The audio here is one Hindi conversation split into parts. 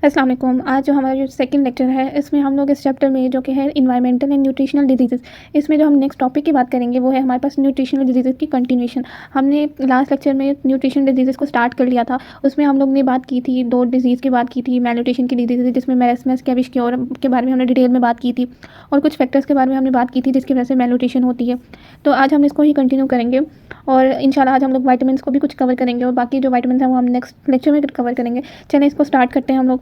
अस्सलाम वालेकुम। आज जो हमारा जो सेकंड लेक्चर है, इसमें हम लोग इस चैप्टर में जो कि है एनवायरमेंटल एंड न्यूट्रिशनल डिजीज़ेज़, इसमें जो हम नेक्स्ट टॉपिक की बात करेंगे वो है हमारे पास न्यूट्रिशनल डिजीज़ेज़ की कंटिन्यूएशन। हमने लास्ट लेक्चर में न्यूट्रिशनल डिजीज़ेज़ को स्टार्ट कर लिया था। उसमें हम लोग ने बात की थी, 2 डिजीज़ की बात की थी, मैलन्यूट्रिशन की डिजीज़ जिसमें मेरेस्मस, क्वेबिशक्योर के बारे में हमने डिटेल में बात की थी, और कुछ फैक्टर्स के बारे में हमने बात की थी जिसकी वजह से मैलन्यूट्रिशन होती है। तो आज हम इसको ही कंटिन्यू करेंगे और इंशाल्लाह आज हम लोग विटामिन्स को भी कुछ कवर करेंगे और बाकी जो विटामिन्स हैं वो हम नेक्स्ट लेक्चर में कवर करेंगे। चलें इसको स्टार्ट करते हैं हम लोग।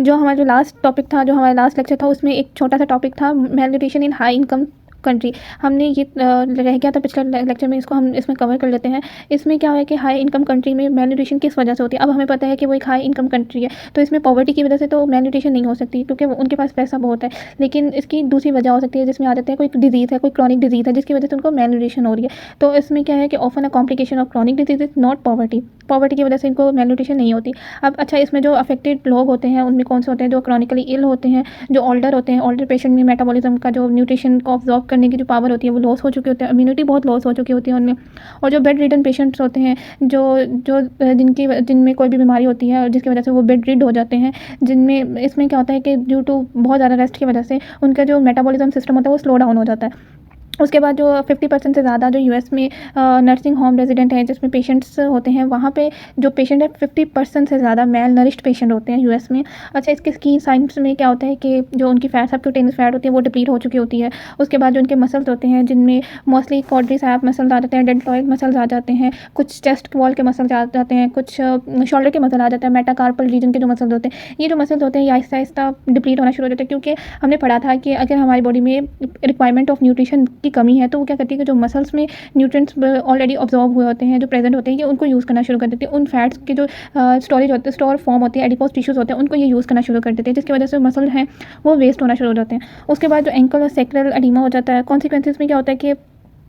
जो हमारा जो लास्ट टॉपिक था, जो हमारा लास्ट लेक्चर था, उसमें एक छोटा सा टॉपिक था मेलन्यूट्रिशन इन हाई इनकम कंट्री। हमने ये रह गया था पिछले लेक्चर में, इसको हम इसमें कवर कर लेते हैं। इसमें क्या है कि हाई इनकम कंट्री में मेलन्यूट्रिशन किस वजह से होती है। अब हमें पता है कि वो एक हाई इनकम कंट्री है, तो इसमें पॉवर्टी की वजह से तो मेलन्यूट्रिशन नहीं हो सकती क्योंकि उनके पास पैसा बहुत है। लेकिन इसकी दूसरी वजह हो सकती है जिसमें आ जाते हैं, कोई डिजीज़ है, कोई क्रॉनिक डिजीज़ है जिसकी वजह से उनको मेलन्यूट्रिशन हो रही है। तो इसमें क्या है कि often a complication of chronic disease is not poverty. Poverty की वजह से इनको मेलन्यूट्रिशन नहीं होती। अब अच्छा, इसमें जो अफेक्टेड लोग होते हैं उनमें कौन से होते हैं? जो क्रॉनिकली इल होते हैं, जो ओल्डर होते हैं। ओल्डर पेशेंट में मेटाबॉलिज्म का जो न्यूट्रिशन को ऑब्जॉर्व करने की जो पावर होती है वो लॉस हो चुकी होती है, इम्यूनिटी बहुत लॉस हो चुकी होती है उनमें। और जो बेड रिडन पेशेंट्स होते हैं, जो जो जिनमें कोई भी बीमारी होती है और जिसकी वजह से वो बेड रिड हो जाते हैं, जिनमें इसमें क्या होता है कि ड्यू टू बहुत ज़्यादा रेस्ट की वजह से उनका जो मेटाबॉलिज्म सिस्टम होता है वो स्लो डाउन हो जाता है। उसके बाद जो 50% से ज़्यादा जो यूएस में नर्सिंग होम रेजिडेंट हैं जिसमें पेशेंट्स होते हैं, वहाँ पे जो पेशेंट है 50% से ज़्यादा मेल नरिश्ड पेशेंट होते हैं यूएस में। अच्छा, इसके की साइंस में क्या होता है कि जो उनकी फैट सबक्यूटेनियस फैट होती है वो डिप्लीट हो चुकी होती है। उसके बाद जो उनके मसल्स होते हैं, जिनमें मोस्टली क्वाड्रिसेप मसल्स आ जाते हैं, डेल्टॉइड मसल्स आ जाते हैं, कुछ चेस्ट वॉल के मसल्स आ जाते हैं, कुछ शोल्डर के मसल आ जाते हैं, मेटाकार्पल रीजन के जो मसल्स होते हैं, ये जो मसल्स होते हैं ये आहिस्ता आहिस्ता डिप्लीट होना शुरू हो जाते हैं। क्योंकि हमने पढ़ा था कि अगर हमारी बॉडी में रिक्वायरमेंट ऑफ न्यूट्रिशन की कमी है तो वो क्या करती है कि जो मसल्स में न्यूट्रिएंट्स ऑलरेडी ऑब्जॉर्व हुए होते हैं, जो प्रेजेंट होते हैं, ये उनको यूज़ करना शुरू कर देते हैं। उन फैट्स के जो स्टोरेज होते हैं, स्टोर फॉर्म होते हैं, एडिपोज टिश्यूज़ होते हैं, उनको ये यूज़ करना शुरू कर देते हैं, जिसकी वजह से मसल हैं वो वेस्ट होना शुरू हो जाते हैं। उसके बाद जो एंकल और सेक्रल एडिमा हो जाता है। कॉन्सिक्वेंसेज में क्या होता है कि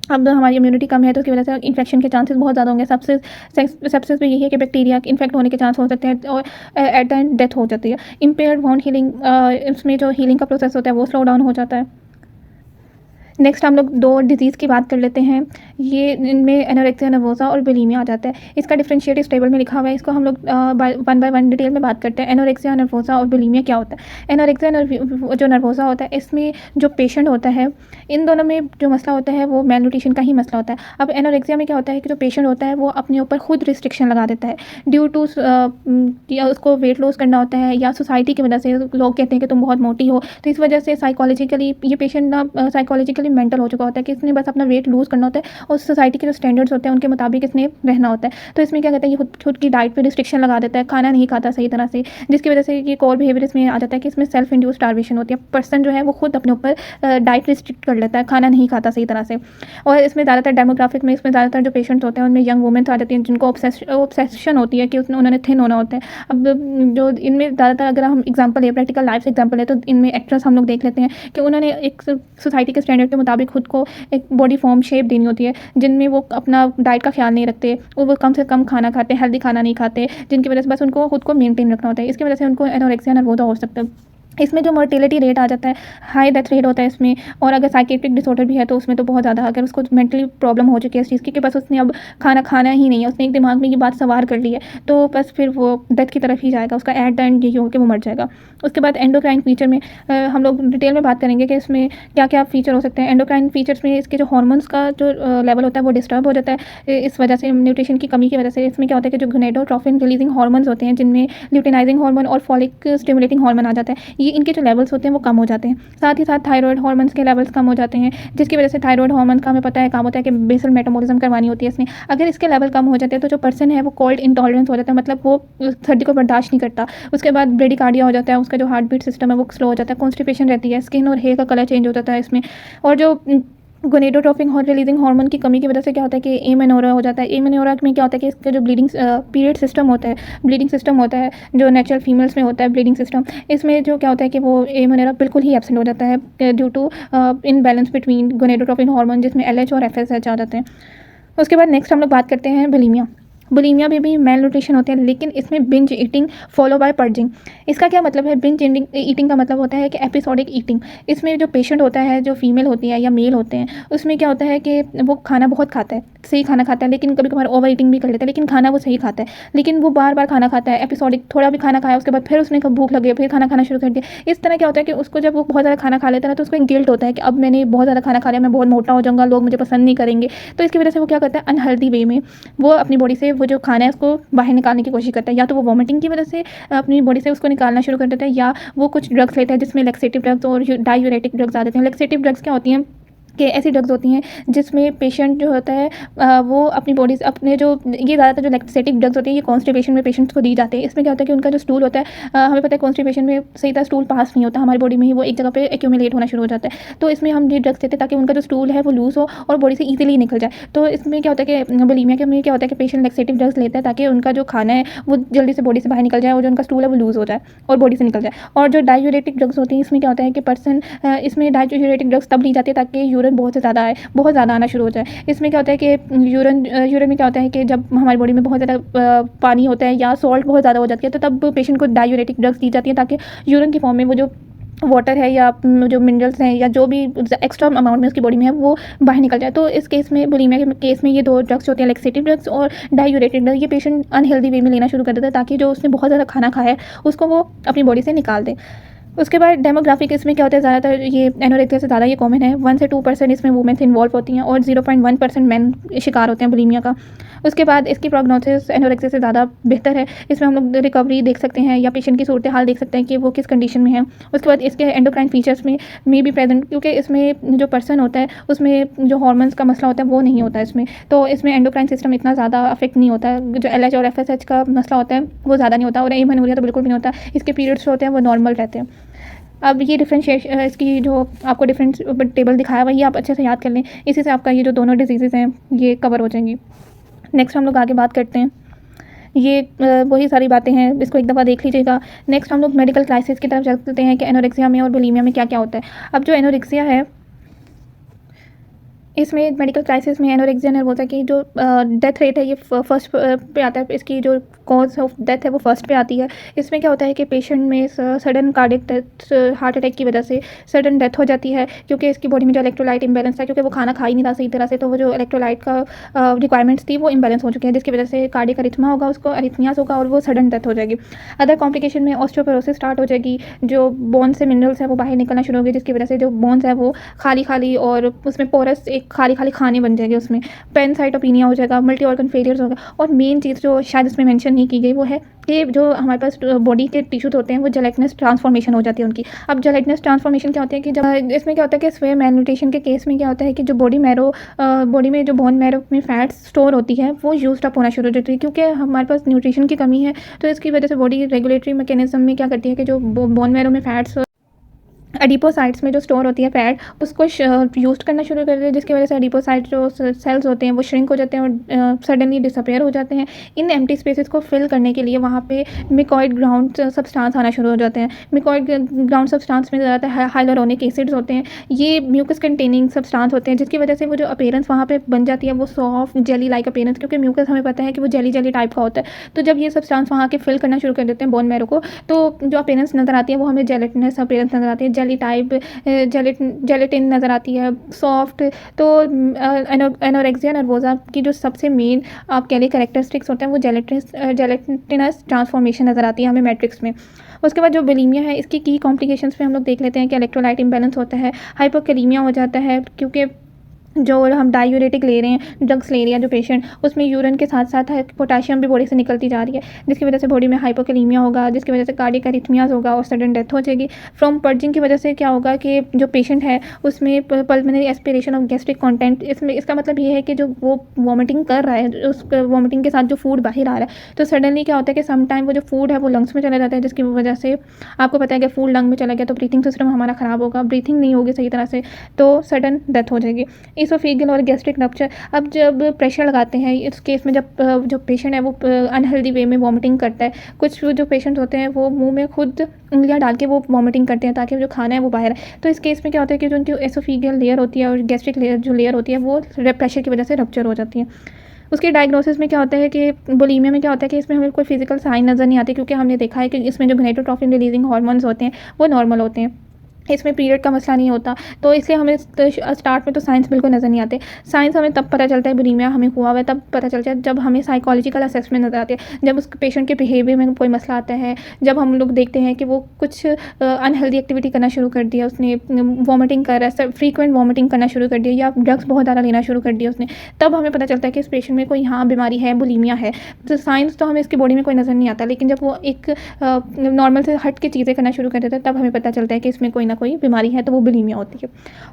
अब हमारी इम्यूनिटी कम है तो उसकी वजह से इन्फेक्शन के चांसेस बहुत ज़्यादा होंगे। सेप्सिस में यही है कि बैक्टीरिया इन्फेक्ट होने के चांस हो सकते हैं और एट द एंड डेथ हो जाती है। इम्पेयर्ड वॉन्ड हीलिंग, इसमें जो हीलिंग का प्रोसेस होता है वो स्लो डाउन हो जाता है। नेक्स्ट हम लोग 2 डिजीज़ की बात कर लेते हैं। ये इनमें एनोरेक्सिया नर्वोसा और बुलिमिया आ जाता है। इसका डिफरेंशिएट इस टेबल में लिखा हुआ है, इसको हम लोग वन बाय वन डिटेल में बात करते हैं। एनोरेक्सिया नर्वोसा और बुलिमिया क्या होता है? एनोरेक्सिया जो नर्वोसा होता है, इसमें जो पेशेंट होता है, इन दोनों में जो मसला होता है वो मेलन्यूट्रिशन का ही मसला होता है। अब एनोरेक्सिया में क्या होता है कि जो पेशेंट होता है वो अपने ऊपर खुद रिस्ट्रिक्शन लगा देता है ड्यू टू या उसको वेट लॉस करना होता है, या सोसाइटी की वजह से लोग कहते हैं कि तुम बहुत मोटी हो, तो इस वजह से साइकोलॉजिकली ये पेशेंट ना साइकोलॉजिकली मेंटल हो चुका होता है कि इसने बस अपना वेट लूज़ करना होता है और सोसाइटी के जो स्टैंडर्ड्स होते हैं उनके मुताबिक इसने रहना होता है। तो इसमें क्या कहता है, ये खुद की डाइट पे रिस्ट्रिक्शन लगा देता है, खाना नहीं खाता सही तरह से, जिसकी वजह से ये कोर बिहेवियर इसमें आ जाता है कि इसमें सेल्फ इंड्यूस स्टार्वेशन होती है। पर्सन जो है वो खुद अपने ऊपर डाइट रिस्ट्रिक्ट कर लेता है, खाना नहीं खाता सही तरह से। और इसमें ज़्यादातर डेमोग्राफिक में इसमें ज़्यादातर जो पेशेंट्स होते हैं उनमें यंग वुमेन्स आ जाती हैं जिनको ऑब्सेशन होती है कि उन्होंने थिन होना होता है। अब जो इनमें ज़्यादातर अगर हम एग्जाम्पल है, प्रैक्टिकल लाइफ से एग्जाम्पल है, तो इनमें एक्ट्रेस हम लोग देख लेते हैं कि उन्होंने एक सोसाइटी के स्टैंडर्ड के मुताबिक खुद को एक बॉडी फॉर्म शेप देनी होती है, जिनमें वो अपना डाइट का ख्याल नहीं रखते, वो कम से कम खाना खाते हैं, हेल्दी खाना नहीं खाते, जिनकी वजह से बस उनको खुद को मेंटेन रखना होता है। इसकी वजह से उनको एनोरेक्सिया नर्वोसा हो सकता है। इसमें जो मोर्टेलिटी रेट आ जाता है, हाई डेथ रेट होता है इसमें। और अगर साइकेट्रिक डिसऑर्डर भी है तो उसमें तो बहुत ज़्यादा, अगर उसको मेंटली प्रॉब्लम हो चुकी है इस चीज़ की कि बस उसने अब खाना खाना ही नहीं है, उसने एक दिमाग में ये बात सवार कर ली है, तो बस फिर वो डेथ की तरफ ही जाएगा, उसका एट द एंड यही हो कि वो मर जाएगा। उसके बाद एंडोक्राइन फीचर में हम लोग डिटेल में बात करेंगे कि इसमें क्या क्या फीचर हो सकते हैं। एंडोक्राइन फीचर्स में इसके जो हॉर्मोन्स का जो लेवल होता है वो डिस्टर्ब हो जाता है इस वजह से, न्यूट्रिशन की कमी की वजह से। इसमें क्या होता है कि जो गोनेडोट्रोफिन रिलीजिंग हार्मोन्स होते हैं, जिनमें ल्यूटिनाइजिंग हार्मोन और फॉलिक स्टिमुलेटिंग हार्मोन आ जाता है, ये इनके जो लेवल्स होते हैं वो कम हो जाते हैं। साथ ही साथ थायराइड हार्मोन्स के लेवल्स कम हो जाते हैं, जिसकी वजह से थायराइड हार्मोन का हमें पता है काम होता है कि बेसल मेटाबॉलिज्म करवानी होती है इसने। अगर इसके लेवल कम हो जाते हैं तो जो पर्सन है वो कोल्ड इंटॉलरेंस हो जाता है, मतलब वो सर्दी को बर्दाश्त नहीं करता। उसके बाद ब्रेडिकार्डिया हो जाता है, उसका जो हार्ट बीट सिस्टम है वो स्लो हो जाता है, कॉन्स्टिपेशन रहती है, स्किन और हेयर का कलर चेंज हो जाता है इसमें। और जो गोनेडोट्रोपिन रिलीजिंग हार्मोन की कमी की वजह से क्या होता है कि एमेनोरा हो जाता है। एमेनोरा में क्या होता है कि इसका जो ब्लीडिंग पीरियड सिस्टम होता है, ब्लीडिंग सिस्टम होता है जो नेचुरल फीमेल्स में होता है ब्लीडिंग सिस्टम, इसमें जो क्या होता है कि वो एमेनोरा बिल्कुल ही एब्सेंट हो जाता है due to imbalance between gonadotropin hormone, जिसमें LH और FSH आ जाते हैं। उसके बाद नेक्स्ट हम लोग बात करते हैं बुलिमिया। बुलिमिया में भी मेल न्यूट्रिशन होते हैं, लेकिन इसमें binge eating follow by purging. इसका क्या मतलब है? बिंज ईटिंग का मतलब होता है कि एपिसोडिक ईटिंग। इसमें जो पेशेंट होता है, जो फीमेल होती है या मेल होते हैं, उसमें क्या होता है कि वो खाना बहुत खाता है, सही खाना खाता है, लेकिन कभी कभार ओवर ईटिंग भी कर लेता है, लेकिन खाना वो सही खाता है, लेकिन वो बार बार खाना खाता है एपिसोडिक। थोड़ा भी खाना खाया उसके बाद फिर उसने भूख लगी, फिर खाना खाना शुरू कर दिया। इस तरह क्या होता है कि उसको जब वो बहुत ज़्यादा खाना खा लेता है ना, तो उसको एक गिल्ट होता है कि अब मैंने बहुत ज़्यादा खाना खा लिया, मैं बहुत मोटा हो जाऊँगा, लोग मुझे पसंद नहीं करेंगे। तो इसकी वजह से वो क्या करता है, अनहेल्दी वे में वो अपनी बॉडी से वो जो खाना है उसको बाहर निकालने की कोशिश करता है। या तो वो वॉमिटिंग की वजह से अपनी बॉडी से उसको निकालना शुरू कर देता है, या वो कुछ ड्रग्स लेता है जिसमें लैक्सेटिव ड्रग्स और डायूरेटिक ड्रग्स आ जाते हैं। लैक्सेटिव ड्रग्स क्या होती हैं कि ऐसी ड्रग्स होती हैं जिसमें पेशेंट जो होता है वो अपनी बॉडी से अपने जो ये ज़्यादातर जो लैक्सेटिव ड्रग्स होती है ये कॉन्स्टिपेशन में पेशेंट्स को दी जाती है। इसमें क्या होता है कि उनका जो स्टूल होता है, हमें पता है कॉन्स्टिपेशन में सही तरह स्टूल पास नहीं होता हमारी बॉडी में ही, वो एक जगह पे एक्यूमुलेट होना शुरू हो जाता है। तो इसमें हम ये ड्रग्स देते हैं ताकि उनका जो स्टूल है वो लूज़ हो और बॉडी से ईजिली निकल जाए। तो इसमें क्या होता है कि बुलिमिया के में क्या होता है कि पेशेंट लैक्सेटिव ड्रग्स लेता है ताकि उनका जो खाना है वो जल्दी से बॉडी से बाहर निकल जाए और जो उनका स्टूल है वो लूज़ हो जाए और बॉडी से निकल जाए। और जो डायूरेटिक ड्रग्स होती हैं इसमें क्या होता है कि पर्सन इसमें डायूरेटिक ड्रग्स तब ली जाती है ताकि यूरिन बहुत ज़्यादा आए, बहुत ज़्यादा आना शुरू हो जाए। इसमें क्या होता है कि यूरिन में क्या होता है कि जब हमारी बॉडी में बहुत ज़्यादा पानी होता है या सॉल्ट बहुत ज़्यादा हो जाती है, तो तब पेशेंट को डायूरेटिक ड्रग्स दी जाती है ताकि यूरिन की फॉर्म में वो जो वाटर है या जो मिनरल्स हैं या जो भी एक्स्ट्रा अमाउंट में उसकी बॉडी में है वो बाहर निकल जाए। तो इस केस में बुलिमिया के केस में ये दो ड्रग्स होते हैं, लैक्सेटिव ड्रग्स और डायूरेटिक ड्रग्स, ये पेशेंट अनहेल्दी वे में लेना शुरू कर देता है ताकि जो उसने बहुत ज़्यादा खाना खाया है उसको वो अपनी बॉडी से निकाल दे। उसके बाद डेमोग्राफिक इसमें क्या होता है, ज़्यादातर ये एनोरेक्सिया से ज़्यादा ये कॉमन है, 1 से 2% इसमें वुमेन्स इन्वॉल्व होती हैं और 0.1% मेन शिकार होते हैं बुलिमिया का। उसके बाद इसकी प्रोग्नोसिस एनोरेक्सिया से ज़्यादा बेहतर है। इसमें हम लोग रिकवरी देख सकते हैं या पेशेंट की सूरत हाल देख सकते हैं कि वो किस कंडीशन में है। उसके बाद इसके एंडोक्राइन फीचर्स में भी प्रेजेंट, क्योंकि इसमें जो पर्सन होता है उसमें जो हार्मोन्स का मसला होता है वो नहीं होता है इसमें, तो इसमें एंडोक्राइन सिस्टम इतना ज़्यादा अफेक्ट नहीं होता है। जो LH और FSH का मसला होता है वो ज़्यादा नहीं होता और एमेनोरिया तो बिल्कुल भी नहीं होता। इसके पीरियड्स होते हैं वो नॉर्मल रहते हैं। अब ये डिफरेंशिएशन, इसकी जो आपको डिफरेंस टेबल दिखाया हुआ है ये आप अच्छे से याद कर लें, इसी से आपका ये जो दोनों डिजीज़ हैं ये कवर हो जाएंगी। नेक्स्ट हम लोग आगे बात करते हैं, ये वही सारी बातें हैं, इसको एक दफ़ा देख लीजिएगा। नेक्स्ट हम लोग मेडिकल क्राइसिस की तरफ चलते हैं कि एनोरेक्सिया में और बुलिमिया में क्या क्या होता है। अब जो एनोरेक्सिया है इसमें मेडिकल क्राइसिस में एनोरेक्सिया नर्वोसा की जो डेथ रेट है ये फर्स्ट पे आता है, इसकी जो कॉज ऑफ डेथ है वो फर्स्ट पे आती है। इसमें क्या होता है कि पेशेंट में sudden cardiac death, heart attack की वजह से सडन डेथ हो जाती है क्योंकि इसकी बॉडी में जो इलेक्ट्रोलाइट इम्बेलेंस था, क्योंकि वो खाना खा ही नहीं था सही तरह से, तो वो जो इलेक्ट्रोलाइट का रिक्वायरमेंट्स थी वो इम्बेलेंस हो चुकी है, जिसकी वजह से कार्डियक अरिथमा होगा, उसको अरिथमियास होगा और वो सडन डेथ हो जाएगी। अदर कॉम्प्लिकेशन में ऑस्टियोपोरोसिस स्टार्ट हो जाएगी, जो बोन से मिनरल्स है वो बाहर निकलना शुरू होगी, जिसकी वजह से जो बोन्स है वो खाली खाली और उसमें पोरस एक खाली खाली खाने बन जाएंगे, उसमें पैनसाइटोपिनिया हो जाएगा, मल्टी ऑर्गन फेलियर्स होगा। और मेन चीज़ जो शायद इसमें मेंशन नहीं की गई वो है कि जो हमारे पास बॉडी के टिश्यूज होते हैं वो जेलेटिनस ट्रांसफॉर्मेशन हो जाती है उनकी। अब जेलेटिनस ट्रांसफॉर्मेशन क्या होती है कि जब इसमें क्या होता है कि स्वे मैलन्यूट्रिशन के केस में क्या होता है कि जो बॉडी में जो बोन मैरो में फैट्स स्टोर होती है वो यूज्ड अप होना शुरू हो जाती है, क्योंकि हमारे पास न्यूट्रिशन की कमी है। तो इसकी वजह से बॉडी रेगुलेटरी मैकेनिज्म में क्या करती है कि जो बोन मैरो में फैट्स एडिपोसाइट्स में जो स्टोर होती है फैट, उसको यूज़ करना शुरू कर देते हैं, जिसकी वजह से एडिपोसाइट जो सेल्स होते हैं वो श्रिंक हो जाते हैं और सडनली डिसअपेयर हो जाते हैं। इन एम्प्टी स्पेसेस को फिल करने के लिए वहाँ पे मिकॉइड ग्राउंड सब्सटेंस आना शुरू हो जाते हैं। मिकॉइड ग्राउंड सब्सटेंस में ज़्यादातर हाइलुरोनिक एसिड्स होते हैं, ये म्यूकस कंटेनिंग सब्सटेंस होते हैं, जिसकी वजह से वो जो अपीयरेंस वहाँ पे बन जाती है वो सॉफ्ट जेली लाइक अपीयरेंस, क्योंकि म्यूकस हमें पता है कि वो जेली जेली टाइप का होता है। तो जब ये सब्सटेंस वहाँ के फिल करना शुरू कर देते हैं बोन मैरो को, तो जो अपीयरेंस नज़र आती है वो हमें जेलेटिनस अपीयरेंस नज़र आती है, जेली टाइप जेलेटिन नज़र आती है, सॉफ्ट। तो एनोरेक्सिया नर्वोसा की जो सबसे मेन आप कह लिए कैरेक्टरिस्टिक्स होते हैं वो जेलेटिनस ट्रांसफॉर्मेशन नज़र आती है हमें मैट्रिक्स में। उसके बाद जो बुलिमिया है इसकी की कॉम्प्लिकेशंस पे हम लोग देख लेते हैं कि इलेक्ट्रोलाइट इम्बैलेंस होता है, हाइपोकैलेमिया हो जाता है, क्योंकि जो हम डायूरेटिक ले रहे हैं, ड्रग्स ले रही है जो पेशेंट, उसमें यूरिन के साथ साथ पोटाशियम भी बॉडी से निकलती जा रही है, जिसकी वजह से बॉडी में हाइपोकैलेमिया होगा, जिसकी वजह से कार्डियक अरिथमियाज होगा और सडन डेथ हो जाएगी। फ्रॉम पर्जिंग की वजह से क्या होगा कि जो पेशेंट है उसमें pulmonary aspiration of gastric content, इसमें इसका मतलब ये है कि जो वो वॉमिटिंग कर रहा है, उस वॉमिटिंग के साथ जो फूड बाहर आ रहा है, तो सडनली क्या होता है कि सम टाइम वो जो फूड है वो लंग्स में चला जाता है, जिसकी वजह से आपको पता है कि फूड लंग में चला गया तो ब्रीथिंग सिस्टम हमारा ख़राब होगा, ब्रीथिंग नहीं होगी सही तरह से, तो सडन डेथ हो जाएगी। इसोफेगियल और गैस्ट्रिक रप्चर, अब जब प्रेशर लगाते हैं इस केस में, जब जो पेशेंट है वो अनहेल्दी वे में वॉमिटिंग करता है, कुछ जो पेशेंट होते हैं वो मुंह में खुद उंगलियां डाल के वो वॉमिटिंग करते हैं ताकि जो खाना है वो बाहर है। तो इस केस में क्या होता है कि जो उनकी एसोफेगियल लेयर होती है और गैस्ट्रिक लेयर जो लेयर होती है वो प्रेशर की वजह से रप्चर हो जाती है। उसके डायग्नोसिस में क्या होता है कि बुलीमिया में क्या होता है कि इसमें हमें कोई फिजिकल साइन नज़र नहीं आती, क्योंकि हमने देखा है कि इसमें जो गोनाडोट्रोपिन रिलीजिंग हार्मोन्स होते हैं वो नॉर्मल होते हैं, इसमें पीरियड का मसला नहीं होता। तो इसलिए हमें स्टार्ट में तो साइंस बिल्कुल नज़र नहीं आते। साइंस हमें तब पता चलता है बुलीमिया हमें हुआ हुआ है, तब पता चलता है जब हमें साइकोलॉजिकल असेसमेंट नज़र आती है, जब उस पेशेंट के बिहेवियर में कोई मसला आता है, जब हम लोग देखते हैं कि वो कुछ अनहेल्दी एक्टिविटी करना शुरू कर दिया, उसने वॉमिटिंग कर रहा है, फ्रीक्वेंट वॉमिटिंग करना शुरू कर दिया, या ड्रग्स बहुत ज़्यादा लेना शुरू कर दिया उसने, तब हमें पता चलता है कि इस पेशेंट में कोई यहाँ बीमारी है, बुलीमिया है। तो साइंस तो हमें इसकी बॉडी में कोई नज़र नहीं आता, लेकिन जब वो एक नॉर्मल से हट के चीज़ें करना शुरू कर देता है तब हमें पता चलता है कि इसमें कोई ना कोई बीमारी है, तो वो बुलीमिया होती है।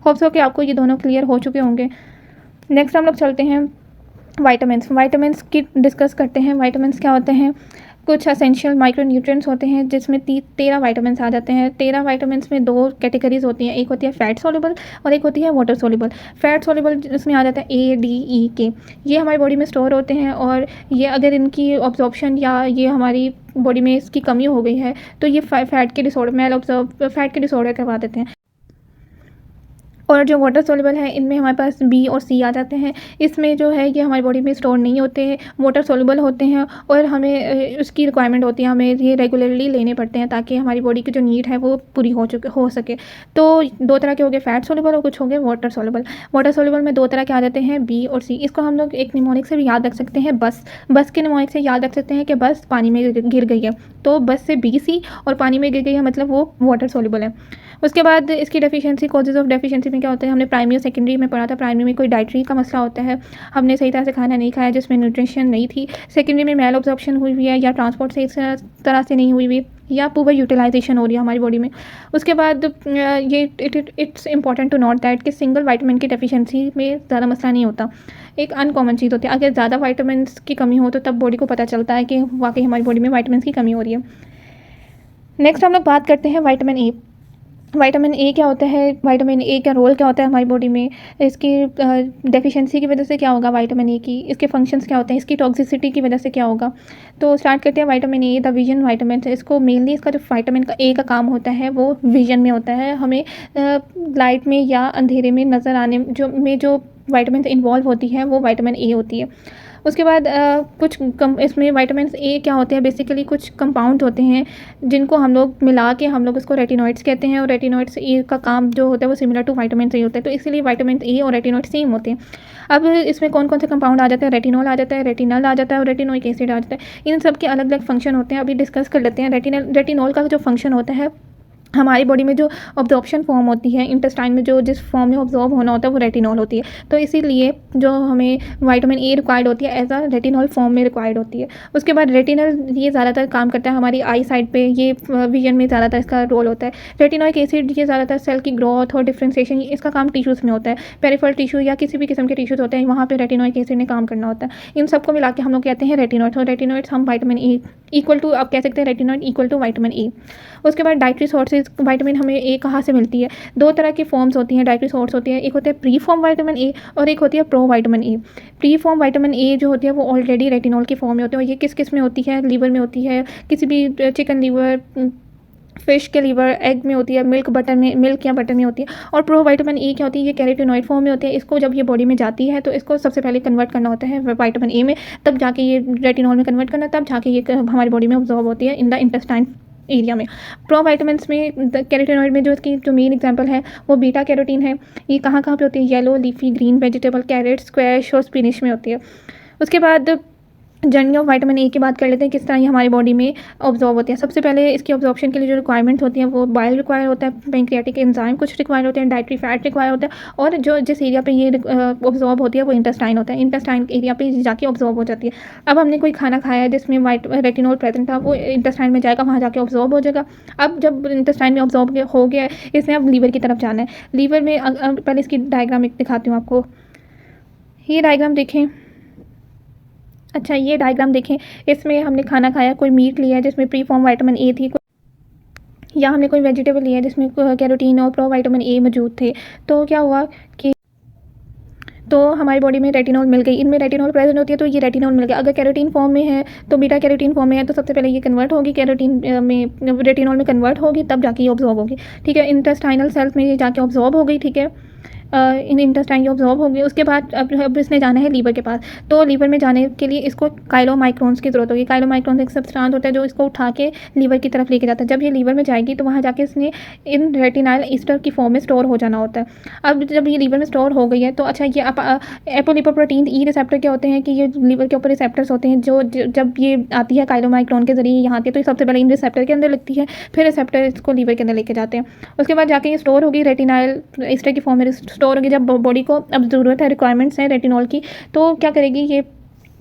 होप्स हो कि आपको ये दोनों क्लियर हो चुके होंगे। नेक्स्ट हम लोग चलते हैं वाइटामिन्स की डिस्कस करते हैं। वाइटामिन्स क्या होते हैं? कुछ एसेंशियल माइक्रो न्यूट्रिएंट्स होते हैं जिसमें 13 वाइटामिन्स आ जाते हैं। 13 वाइटामिन्स में 2 कैटेगरीज होती हैं, एक होती है फैट सोल्यूबल और एक होती है वाटर सोल्यूबल। फैट सोल्यूबल इसमें आ जाता है A, D, E, K। ये हमारी बॉडी में स्टोर होते हैं, और ये अगर इनकी ऑब्जॉर्प्शन या ये हमारी बॉडी में इसकी कमी हो गई है तो ये फैट के डिसऑर्डर करवा देते हैं। और जो वाटर सोल्यूबल है इनमें हमारे पास B और C आ जाते हैं। इसमें जो है ये हमारी बॉडी में स्टोर नहीं होते हैं, वाटर सोल्यूबल होते हैं, और हमें उसकी रिक्वायरमेंट होती है, हमें ये रेगुलरली लेने पड़ते हैं ताकि हमारी बॉडी की जो नीड है वो पूरी हो सके। तो 2 तरह के हो गए फैट सोल्यूबल और कुछ हो गए वाटर सोल्यूबल। वाटर सोल्यूबल में 2 तरह के आ जाते हैं, B और C। इसको हम लोग एक निमोनिक से भी याद रख सकते हैं, बस के निमोनिक से याद रख सकते हैं कि बस पानी में गिर गई है, तो बस से BC और पानी में गिर गई है मतलब वो वाटर सोल्यूबल है। उसके बाद इसकी डेफिशिएंसी, कॉजेज़ ऑफ डेफिशिएंसी में क्या होता है, हमने प्राइमरी और सेकेंडरी में पढ़ा था। प्राइमरी में कोई डाइटरी का मसला होता है, हमने सही तरह से खाना नहीं खाया जिसमें न्यूट्रिशन नहीं थी। सेकेंडरी में मेल ऑब्जॉर्प्शन हुई हुई है, या ट्रांसपोर्ट से इस तरह से नहीं हुई हुई, या पुअर यूटिलाइजेशन हो रही है हमारी बॉडी में। उसके बाद ये it's important to note that कि सिंगल वाइटामिन की डेफिशिएंसी में ज़्यादा मसला नहीं होता, एक अनकॉमन चीज़ होती है। अगर ज़्यादा वाइटामिन की कमी हो तो तब बॉडी को पता चलता है कि वाकई हमारी बॉडी में वाइटामिन की कमी हो रही है। नेक्स्ट हम लोग बात करते हैं विटामिन ए। विटामिन ए क्या होता है, विटामिन ए का रोल क्या होता है हमारी बॉडी में, इसकी डेफिशिएंसी की वजह से क्या होगा विटामिन ए की, इसके फंक्शंस क्या होते हैं, इसकी टॉक्सिसिटी की वजह से क्या होगा। तो स्टार्ट करते हैं vitamin A, the vision vitamin. इसको मेनली इसका जो विटामिन का ए का काम होता है वो विजन में होता है, हमें लाइट में या अंधेरे में नज़र आने जो विटामिन इन्वॉल्व होती है वो विटामिन ए होती है। उसके बाद इसमें विटामिन ए क्या होते हैं, बेसिकली कुछ कंपाउंड होते हैं जिनको हम लोग मिला के हम लोग उसको रेटिनॉइड्स कहते हैं, और रेटिनॉइड्स ए का काम जो होता है वो सिमिलर टू विटामिन ए होता है, तो इसलिए विटामिन ए और रेटिनॉइड सेम होते हैं। अब इसमें कौन कौन से कंपाउंड आ जाते हैं, रेटिनॉल आ जाता है, रेटिनल आ जाता है, और रेटिनोइक एसिड आ जाता है। इन सब के अलग अलग फंक्शन होते हैं, अभी डिस्कस कर लेते हैं। रेटिनॉल का जो फंक्शन होता है, हमारी बॉडी में जो ऑब्जॉर्प्शन फॉर्म होती है इंटेस्टाइन में, जो जिस फॉर्म में ऑब्जॉर्ब होना होता है वो रेटिनॉल होती है, तो इसीलिए जो हमें विटामिन ए रिक्वायर्ड होती है एज अ रेटिनॉल फॉर्म में रिक्वायर्ड होती है। उसके बाद रेटिनल ये ज़्यादातर काम करता है हमारी आई साइड पे, ये विजन में ज़्यादातर इसका रोल होता है। रेटिनोइक एसिड ये ज़्यादातर सेल की ग्रोथ और डिफ्रेंसिएशन, इसका काम टिश्यूज़ में होता है, पेरिफेरल टिश्यू या किसी भी किस्म के टिश्यूज़ होते हैं वहाँ पर रेटिनोइक एसिड ने काम करना होता है। इन सबको मिला के हम लोग कहते हैं रेटिनॉइड्स, और रेटिनॉइड्स हम विटामिन ए इक्वल टू, आप कह सकते हैं retinoid equal to vitamin A. उसके बाद डाइटरी सोर्सेज विटामिन हमें ए कहाँ से मिलती है, 2 तरह की फॉर्म्स होती हैं, डाइटरी सोर्स होती है, एक होता है प्री फॉर्म विटामिन ए और एक होती है pro vitamin A. Pre form vitamin A जो होती है वो ऑलरेडी रेटिनॉल की फॉर्म में होती है, और ये किस में होती है, लीवर में होती है, किसी भी चिकन लीवर, फिश के लीवर, एग में होती है, मिल्क या बटर में होती है। और प्रो विटामिन ए क्या होती है, ये कैरोटीनॉइड फॉर्म में होती है। इसको जब ये बॉडी में जाती है तो इसको सबसे पहले कन्वर्ट करना होता है विटामिन ए में, तब जाके ये रेटिनॉल में कन्वर्ट करना, तब जाके ये हमारी बॉडी में ऑब्जॉर्ब होती है इन द इंटेस्टाइन एरिया में। प्रो विटामिन्स में कैरोटीनॉइड में जो इसकी जो मेन एग्जांपल है वो बीटा कैरोटीन है। ये कहाँ कहाँ पे होती है, yellow leafy green vegetable, carrot, squash और स्पिनिश में होती है। उसके बाद जर्नी ऑफ विटामिन ए की बात कर लेते हैं, किस तरह ये हमारी बॉडी में ऑब्जॉर्व होते हैं। सबसे पहले इसकी ऑब्जॉर्प्शन के लिए जो रिक्वायरमेंट होती है वो बाइल रिक्वायर होता है, पैंक्रियाटिक एंजाइम कुछ रिक्वायर होते हैं, डाइटरी फैट रिक्वायर होता है, और जो जिस एरिया पे ये ऑब्जॉर्व होती है वो इंटेस्टाइन होता है, इंटेस्टाइन एरिया पे जाके ऑब्जॉर्व हो जाती है। अब हमने कोई खाना खाया है जिसमें रेटिनॉल प्रेजेंट था, वो इंटेस्टाइन में जाएगा, वहाँ जाके ऑब्जॉर्व हो जाएगा। अब जब इंटेस्टाइन में ऑब्जॉर्व हो गया है, इसने अब लीवर की तरफ जाना है। लीवर में पहले इसकी डायग्राम दिखाती हूँ आपको, ये डायग्राम देखें। अच्छा, ये डायग्राम देखें, इसमें हमने खाना खाया, कोई मीट लिया है जिसमें प्री फॉर्म विटामिन ए थी, या हमने कोई वेजिटेबल लिया है जिसमें कैरोटीन और प्रो विटामिन ए मौजूद थे। तो क्या हुआ कि तो हमारी बॉडी में रेटिनॉल मिल गई, इनमें रेटिनॉल प्रेजेंट होती है तो ये रेटिनॉल मिल गया। अगर कैरोटीन फॉर्म में है तो बीटा कैरोटीन फॉर्म में है, तो सबसे पहले ये कन्वर्ट होगी कैरोटीन में, रेटिनॉल में कन्वर्ट होगी, तब जाके ये ऑब्जॉर्ब होगी। ठीक है, इंटेस्टाइनल सेल्स में ये जाके ऑब्जॉर्ब हो गई। ठीक है, इन इंटेस्टाइन ये ऑब्जॉर्ब होंगे। उसके बाद अब इसने जाना है लीवर के पास। तो लीवर में जाने के लिए इसको काइलोमाइक्रोन्स की ज़रूरत होगी। काइलोमाइक्रोन्स एक सब्सटेंस होता है जो इसको उठा के लीवर की तरफ लेके जाता है। जब ये लीवर में जाएगी तो वहाँ जाके इसने इन रेटिनाइल ईस्टर की फॉर्म में स्टोर हो जाना होता है। अब जब ये लीवर में स्टोर हो गई है तो अच्छा, ये एपोलिपोप्रोटीन ई रिसेप्टर क्या होते हैं कि ये लीवर के ऊपर रिसेप्टर्स होते हैं जो जब ये आती है काइलोमाइक्रोन के जरिए यहाँ के, तो ये सबसे पहले इन रिसेप्टर के अंदर लगती है, फिर रिसेप्टर इसको लीवर के अंदर लेके जाते हैं। उसके बाद जाके ये स्टोर होगी, रेटिनाइल ईस्टर की फॉर्म में स्टोर होगी। जब बॉडी को अब ज़रूरत है, रिक्वायरमेंट्स है रेटिनॉल की, तो क्या करेगी, ये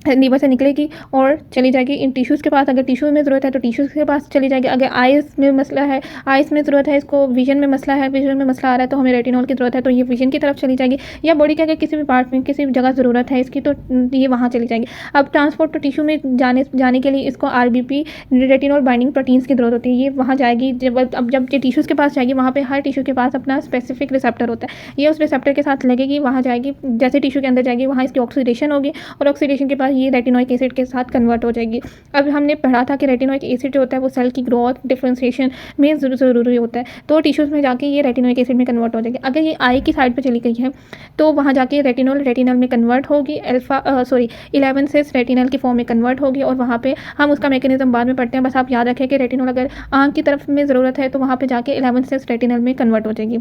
लीवर से निकलेगी और चली जाएगी इन टिश्यूज़ के पास। अगर टिश्यू में ज़रूरत है तो टिश्यूज़ के पास चली जाएगी। अगर आइज़ में मसला है, आइज़ में ज़रूरत है, इसको विजन में मसला है, विजन में मसला आ रहा है तो हमें रेटिनॉल की ज़रूरत है, तो ये विजन की तरफ चली जाएगी। या बॉडी के अगर किसी भी पार्ट में, किसी भी जगह ज़रूरत है इसकी, तो ये वहाँ चली जाएगी। अब ट्रांसपोर्ट टू टिश्यू में जाने के लिए इसको RBP रेटिनॉल बाइंडिंग प्रोटीन्स की ज़रूरत होती है। ये वहाँ जाएगी। जब ये टिश्यूज़ के पास जाएगी, वहाँ पर हर टिश्यू के पास अपना स्पेसिफिक रिसेप्टर होता है। ये उस रिसेप्टर के साथ लगेगी, वहाँ जाएगी। जैसे टिश्यू के अंदर जाएगी वहाँ इसकी ऑक्सीडेशन होगी और ऑक्सीडेशन के बाद ये रेटिनोइक एसिड के साथ कन्वर्ट हो जाएगी। अब हमने पढ़ा था कि रेटिनोइक एसिड जो होता है वो सेल की ग्रोथ, डिफरेंशिएशन में ज़रूरी होता है। तो टिश्यूज़ में जाके ये रेटिनोइक एसिड में कन्वर्ट हो जाएगी। अगर ये आई की साइड पे चली गई है तो वहाँ जाके रेटिनल में कन्वर्ट होगी, 11 सिस रेटिनल की फॉर्म में कन्वर्ट होगी और वहाँ पे हम उसका मैकेनिज्म बाद में पढ़ते हैं। बस आप याद रखें कि रेटिनल अगर आँख की तरफ में ज़रूरत है तो वहाँ पर जाके 11 सिस रेटिनल में कन्वर्ट हो जाएगी।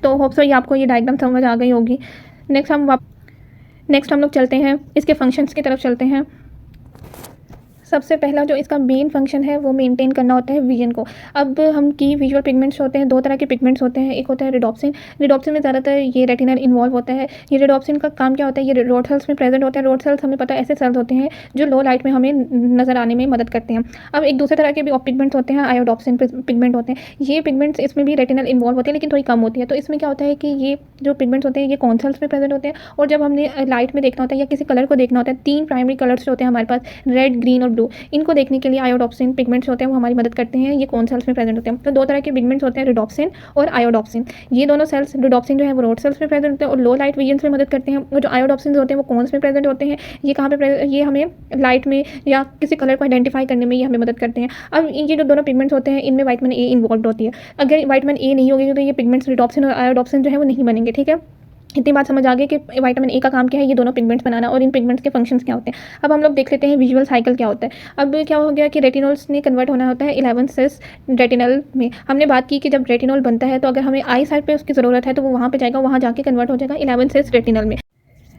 तो होप सो ये आपको ये डायग्राम समझ आ गई होगी। नेक्स्ट हम लोग चलते हैं इसके फंक्शंस की तरफ चलते हैं। सबसे पहला जो इसका मेन फंक्शन है वो मेंटेन करना होता है विजन को। अब हम की विजुअल पिगमेंट्स होते हैं, दो तरह के पिगमेंट्स होते हैं। एक होता है रिडोप्सिन। रिडोप्सिन में ज़्यादातर ये रेटिनल इन्वॉल्व होता है। ये रिडोप्सिन का काम क्या होता है, ये रोड सेल्स में प्रेजेंट होता है। रोड सेल्स हमें पता है ऐसे सेल्स होते हैं जो लो लाइट में हमें नज़र आने में मदद करते हैं। अब एक दूसरे तरह के भी पिगमेंट्स होते हैं, आयोडोप्सिन पिगमेंट होते हैं। ये पिगमेंट्स इसमें भी रेटिनल इन्वॉल्व होते हैं लेकिन थोड़ी कम होती है। तो इसमें क्या होता है कि ये जो पिगमेंट्स होते हैं ये कौन सेल्स में प्रेजेंट होते हैं, और जब हमने लाइट में देखना होता है या किसी कलर को देखना होता है, 3 प्राइमरी कलर्स जो होते हैं हमारे पास, रेड, ग्रीन और ब्लू, इनको देखने के लिए आयोडोप्सिन पिगमेंट्स होते हैं वो हमारी मदद करते हैं। ये कौन सेल्स में प्रेजेंट होते हैं। तो दो तरह के पिगमेंट्स होते हैं, रिडोप्सिन और आयोडोप्सिन। ये दोनों सेल्स, रिडोप्सिन जो है वो रोड सेल्स में प्रेजेंट होते हैं और लो लाइट विजन्स में मदद करते हैं। और जो आयोडोप्सिन होते हैं वो कौन्स में प्रेजेंट होते हैं। ये कहाँ पे, ये हमें लाइट में या किसी कलर को आइडेंटिफाई करने में ये हमें मदद करते हैं। अब ये जो दोनों पिगमेंट्स होते हैं इनमें विटामिन ए इन्वॉल्व होती है। अगर विटामिन ए नहीं होगी तो ये पिगमेंट्स रिडोप्सिन और आयोडोप्सिन जो है वो नहीं बनेंगे। ठीक है, इतनी बात समझ आ गई कि विटामिन ए का काम क्या है, ये दोनों पिगमेंट्स बनाना, और इन पिगमेंट्स के फंक्शंस क्या होते हैं। अब हम लोग देख लेते हैं विजुअल साइकिल क्या होता है। अब क्या हो गया कि रेटिनॉल्स ने कन्वर्ट होना होता है 11 सिस रेटिनल में। हमने बात की कि जब रेटिनॉल बनता है तो अगर हमें आई साइड पे उसकी ज़रूरत है तो वो वहाँ पे जाएगा, वहाँ जाके कन्वर्ट हो जाएगा 11 सिस रेटिनल में।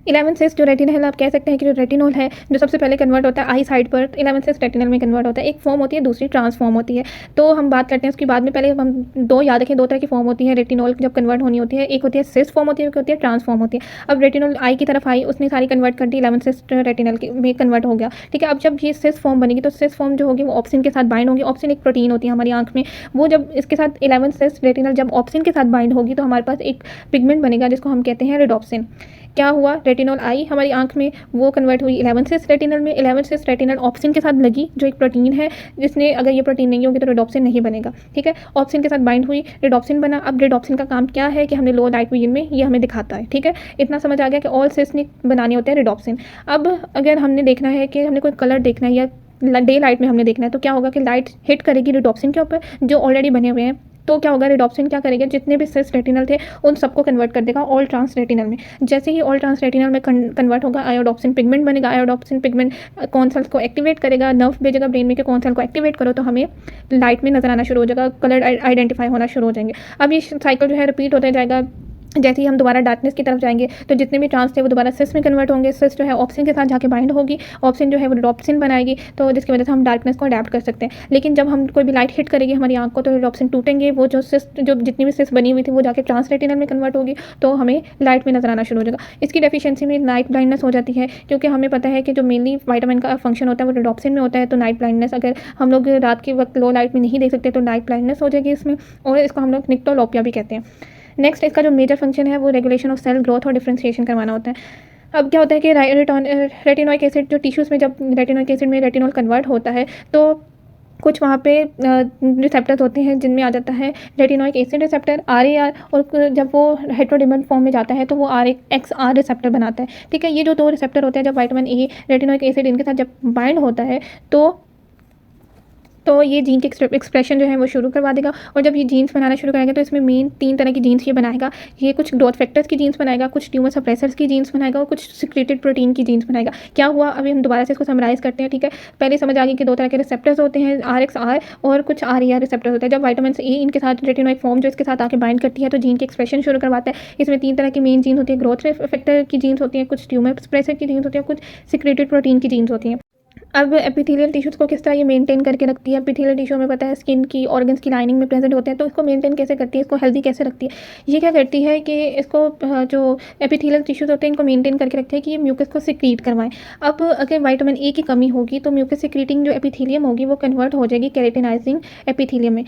11 सिस जो रेटिनल, आप कह सकते हैं कि जो रेटिनॉल है जो सबसे पहले कन्वर्ट होता है आई साइड पर, 11 सिस रेटिनल में कन्वर्ट होता है। एक फॉर्म होती है, दूसरी ट्रांसफॉर्म होती है। तो हम बात करते हैं उसकी बाद में। पहले हम दो याद रखें, दो तरह की फॉर्म होती है रेटिनॉल जब कन्वर्ट होनी होती है। एक होती है सिस फॉर्म होती है, एक होती है ट्रांसफॉर्म होती है। अब रेटिनॉल आई की तरफ आई, उसने सारी कन्वर्ट कर दी, 11 सिस रेटिनल में कन्वर्ट हो गया। ठीक है, अब जब ये सिस फॉर्म बनेगी तो सिस फॉर्म जो होगी वो ऑप्सिन के साथ बाइंड होगी। ऑप्सिन एक प्रोटीन होती है हमारी आंख में, वो जब इसके साथ 11 सिस रेटिनल जब ऑप्सिन के साथ बाइंड होगी तो हमारे पास एक पिगमेंट बनेगा जिसको हम कहते हैं रिडोप्सिन। क्या हुआ, रेटिनॉल आई हमारी आंख में, वो कन्वर्ट हुई 11 सिस रेटिनल में। 11 सिस रेटिनल ऑप्सिन के साथ लगी जो एक प्रोटीन है, जिसने अगर ये प्रोटीन नहीं होगी तो रिडोप्सिन नहीं बनेगा। ठीक है, ऑप्सिन के साथ बाइंड हुई, रिडोप्सिन बना। अब रिडोप्सिन का काम क्या है कि हमने लो लाइट विजन में ये हमें दिखाता है। ठीक है, इतना समझ आ गया कि ऑल सिस ने बनाने होते हैं रिडोप्सिन। अब अगर हमने देखना है कि हमने कोई कलर देखना है या डे लाइट में हमने देखना है तो क्या होगा कि लाइट हिट करेगी रिडोप्सिन के ऊपर जो ऑलरेडी बने हुए हैं। तो क्या होगा, रिडोप्सिन क्या करेगा, जितने भी सिस रेटिनल थे उन सबको कन्वर्ट कर देगा ऑल ट्रांस रेटिनल में। जैसे ही ऑल ट्रांस रेटिनल में कन्वर्ट होगा, आयोडोप्सिन पिगमेंट बनेगा। आयोडोप्सिन पिगमेंट कौन सेल्स को एक्टिवेट करेगा, नर्व भेजेगा ब्रेन में कि कौन सेल को एक्टिवेट करो, तो हमें लाइट में नजर आना शुरू हो जाएगा, कलर आइडेंटिफाई होना शुरू हो जाएंगे। अब ये साइकिल जो है रिपीट होता जाएगा। जैसे ही हम दोबारा डार्कनेस की तरफ जाएंगे तो जितने भी ट्रांस थे वो दोबारा सिस में कन्वर्ट होंगे। सिस जो है ऑप्सिन के साथ जाके बाइंड होगी, ऑप्सिन जो है वो रिडोप्सिन बनाएगी, तो जिसकी वजह से हम डार्कनेस को अडेप्ट कर सकते हैं। लेकिन जब हम कोई भी लाइट हिट करेगी हमारी आंख को तो रिडोप्सिन टूटेंगे, वो जो सिस जो जितनी भी सिस बनी हुई थी वो जाके ट्रांस रेटिनल में कन्वर्ट होगी, तो हमें लाइट में नजर आना शुरू हो जाएगा। इसकी डेफिशिएंसी में नाइट ब्लाइंडनेस हो जाती है, क्योंकि हमें पता है कि जो मेनली विटामिन का फंक्शन होता है वो रिडोप्सिन में होता है। तो नाइट ब्लाइंडनेस, अगर हम लोग रात के वक्त लो लाइट में नहीं देख सकते तो नाइट ब्लाइंडनेस हो जाएगी इसमें, और इसको हम लोग निक्टोलोपिया भी कहते हैं। नेक्स्ट इसका जो मेजर फंक्शन है वो रेगुलेशन ऑफ सेल ग्रोथ और डिफरेंशिएशन करवाना होता है। अब क्या होता है कि रेटिनोइक एसिड जो टिश्यूज़ में, जब रेटिनोइक एसिड में रेटिनॉल कन्वर्ट होता है तो कुछ वहाँ पे रिसेप्टर्स होते हैं जिनमें आ जाता है रेटिनोइक एसिड रिसेप्टर RAR, और जब वो हेट्रोडिमर फॉर्म में जाता है तो वो RXR रिसेप्टर बनाता है। ठीक है, ये जो दो रिसेप्टर होते हैं जब विटामिन ए रेटिनोइक एसिड इनके साथ जब बाइंड होता है तो तो ये जीन के एक्सप्रेशन जो है वो शुरू करवा देगा। और जब ये जीन्स बनाना शुरू करेंगे तो इसमें मेन 3 तरह की जीन्स ये बनाएगा। ये कुछ ग्रोथ फैक्टर्स की जीन्स बनाएगा, कुछ ट्यूमर सप्रेसर्स की जीन्स बनाएगा और कुछ सिक्रेटेड प्रोटीन की जीन्स बनाएगा। क्या हुआ, अभी हम दोबारा से इसको समराइज़ करते हैं, ठीक है। पहले समझ आ गई कि 2 तरह के रिसेप्टर्स होते हैं, RXR और कुछ RER रिसेप्टर्स होते हैं। जब विटामिन ए इनके साथ रेटिनोइक फॉर्म जो इसके साथ आके बाइंड करती है तो जीन के एक्सप्रेशन शुरू करवाता है। इसमें 3 तरह की मेन जीन होती है, ग्रोथ फैक्टर की जीन्स होती हैं, कुछ ट्यूमर सप्रेसर की जीन्स होती है, कुछ सिक्रेटेड प्रोटीन की जीन्स होती हैं। अब एपिथेलियल टिश्यूज़ को किस तरह ये मेंटेन करके रखती है। एपिथेलियल टिश्यू में पता है स्किन की ऑर्गन्स की लाइनिंग में प्रेजेंट होते हैं, तो इसको मेंटेन कैसे करती है, इसको हेल्दी कैसे रखती है। ये क्या करती है कि इसको जो एपिथेलियल टिश्यूज़ होते हैं इनको मेंटेन करके रखते हैं कि ये म्यूकस को सिक्रीट करवाएं। अब अगर विटामिन ए की कमी होगी तो म्यूकस सिक्रीटिंग जो एपिथेलियम होगी वो कन्वर्ट हो जाएगी केराटिनाइजिंग एपिथेलियम में।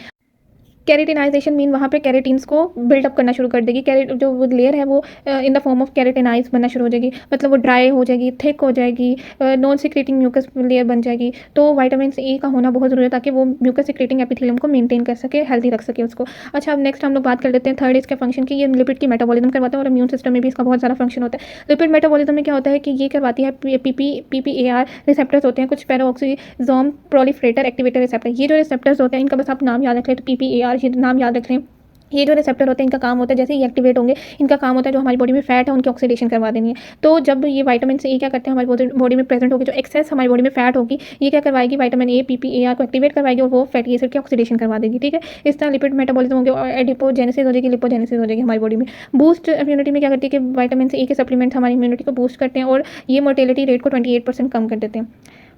केरेटिनाइजेशन मीन वहाँ पे केरेटिन्स को बिल्डअप करना शुरू कर देगी। जो वो लेयर है वो इन द फॉर्म ऑफ केरेटिनाइज बनना शुरू हो जाएगी, मतलब वो ड्राई हो जाएगी, थिक हो जाएगी, नॉन सिक्रेटिंग म्यूकस लेयर बन जाएगी। तो विटामिन ए का होना बहुत ज़रूरी है ताकि वो म्यूकस सिक्रेटिंग एपिथेलियम को मेंटेन कर सके, हेल्दी रख सके उसको। अच्छा, अब नेक्स्ट हम लोग बात कर लेते हैं थर्ड इसके फंक्शन की। ये लिपिड की मेटाबॉलिज्म करवाता है और इम्यून सिस्टम में भी इसका बहुत सारा फंक्शन होता है। लिपिड मेटाबॉलिज्म में क्या होता है कि ये करवाती है PPAR रिसेप्टर्स होते हैं, कुछ पैराऑक्सीजोम प्रोलिफरेटर एक्टिवेटर रिसेप्टर। ये जो रिसेप्टर्स होते हैं इनका बस आप नाम याद रख लें, तो PPAR ये नाम याद रख लें। ये जो रिसेप्टर होते हैं इनका काम होता है जैसे ही एक्टिवेट होंगे, इनका काम होता है जो हमारी बॉडी में फैट है उनकी ऑक्सीडेशन करवा देनी है। तो जब ये विटामिन ए क्या करते हैं, हमारी बॉडी में प्रेजेंट होगी जो एक्सेस हमारी बॉडी में फैट होगी, ये क्या करवाएगी, विटामिन ए PPAR को एक्टिवेट करवाएगी और वो फैटी एसिड की ऑक्सीडेशन करवा देगी, ठीक है। इस तरह लिपिड मेटाबॉलिज्म होगी और एडिपोजेनेसिस हो जाएगी, लिपोजेनेसिस हो जाएगी हमारी बॉडी में। बूस्ट इम्यूनिटी में क्या करती है कि विटामिन ए के सप्लीमेंट हमारी इम्यूनिटी को बूस्ट करते हैं और ये मोर्टेलिटी रेट को 28% कम कर देते हैं।